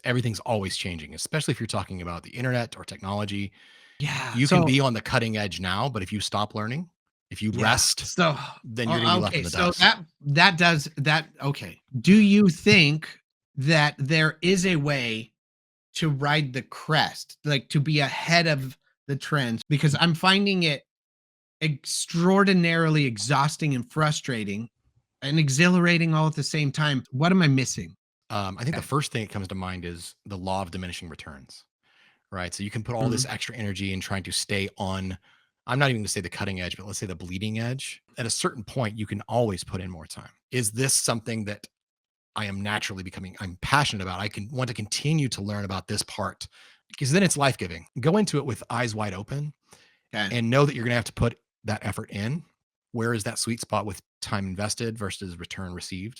everything's always changing, especially if you're talking about the internet or technology. Yeah. You can be on the cutting edge now, but if you stop learning, if you Yeah. rest, So, then you're gonna be left okay. in the So dust. that does that. Okay. Do you think that there is a way to ride the crest, like to be ahead of the trends? Because I'm finding it extraordinarily exhausting and frustrating and exhilarating all at the same time. What am I missing? I think the first thing that comes to mind is the law of diminishing returns, right? So you can put all this Mhm. extra energy in trying to stay on, I'm not even gonna say the cutting edge, but let's say the bleeding edge. At a certain point, you can always put in more time. Is this something that I am naturally becoming, I'm passionate about? I can want to continue to learn about this part because then it's life giving. Go into it with eyes wide open Okay. and know that you're gonna have to put that effort in. Where is that sweet spot with time invested versus return received?